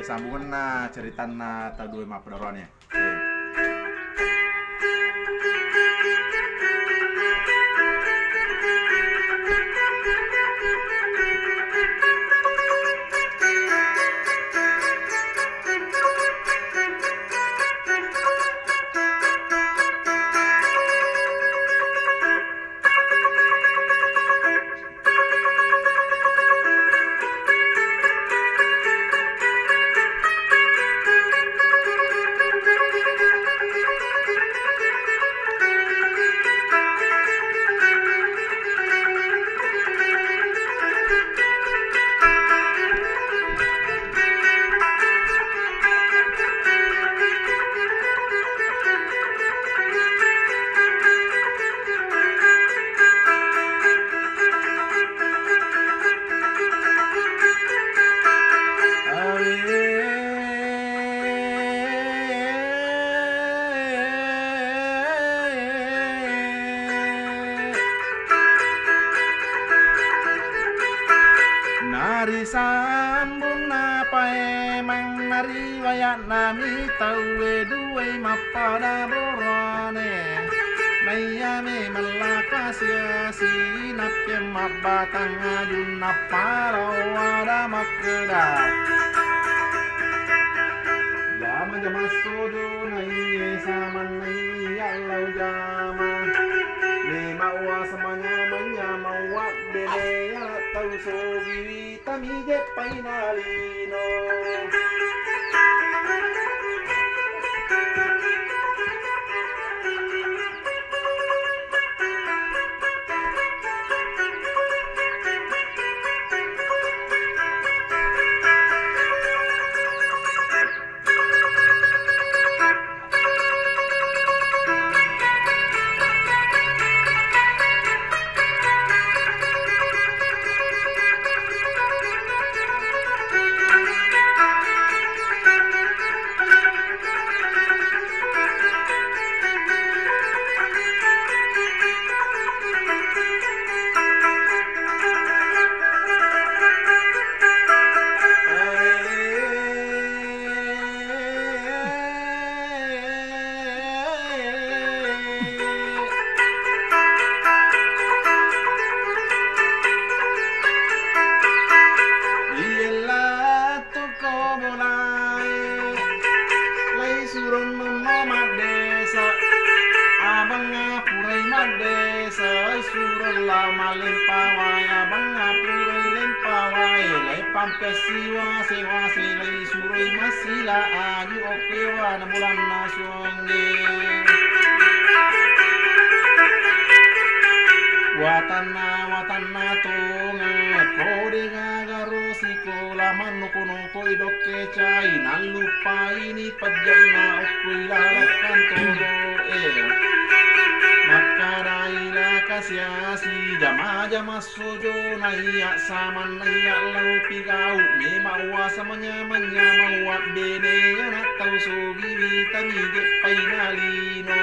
sambungan na cerita na tadu ma pedorone. Nari sambun apa emang nari wayak nami tawe duwe mapada borone Mayame malaka siasi napye mabatang ajun napara wada makeda Jama jama sodo nai saman nai allau jama Lima wa samanya manya mawak bene ya tau sogi tami je painalino Pampesiwa sewa selai suroi masila aju okewa na bulan nasonge watana tonga kode gagaru sikola manu kuno koi doke cai nalupa ini pajana okuila kantoro Makaraila kasiasi jama sojo naiya saman naiya lau pigau memawa samanya mawak bene yana tau sogi vitami ge painalino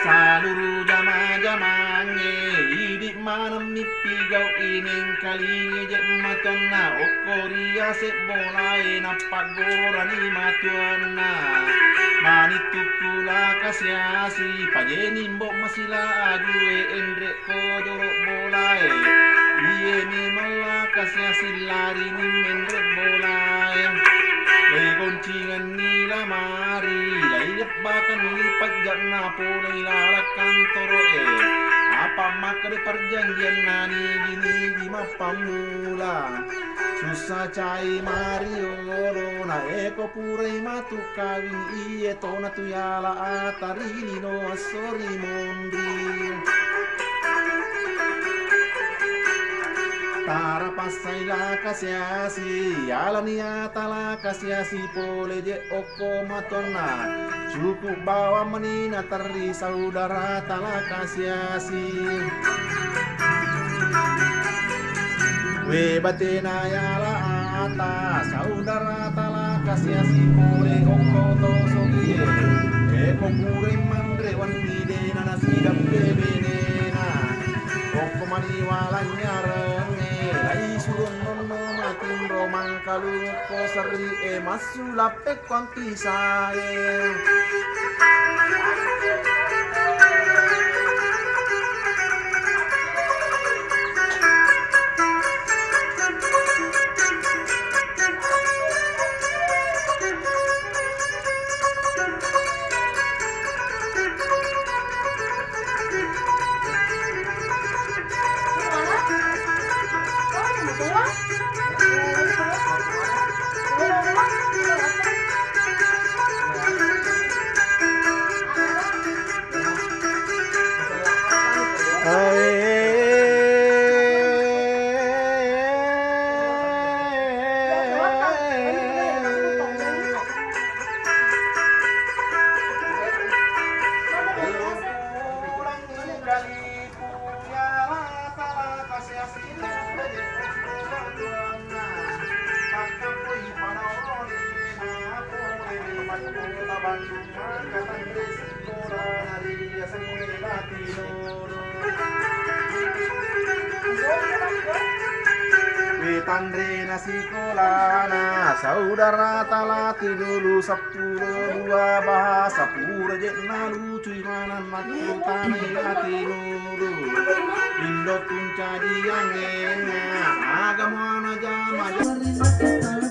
Saluru jama-jamange idik manam mipigau ining kalinya je matonna okoria sek bolai napak gorani matuana Manitu pula kasiasi pajeni mbok masila adue endrek ko jorok bolai Iye ni malah kasiasi lari ni mendrek bolai Legoncingan ni lamari Lailip bahkan lipat jatna polai lalakan toro Apa maka di perjanjian nani gini di mapamula Susah cai Mario na eko purai matu kawin iye tona tu yala atari no asori mondri Tara pasai la kasiasi yala niata la kasiasi pole je oko matona cukup bawa menina teri saudara tala kasiasi We batena yala ata saudara tala kasiasi pole oko to sogie eko pure mandre wan ide nana sidap bebene na oko mani walanya renge lai surun nono kaluko seri masulape konti sae. Tandre nasi kolana saudara talati dulu 10 dua bahasa pura jetna lucu manan matu tanai hati nuru Indo tunca diangena agama jama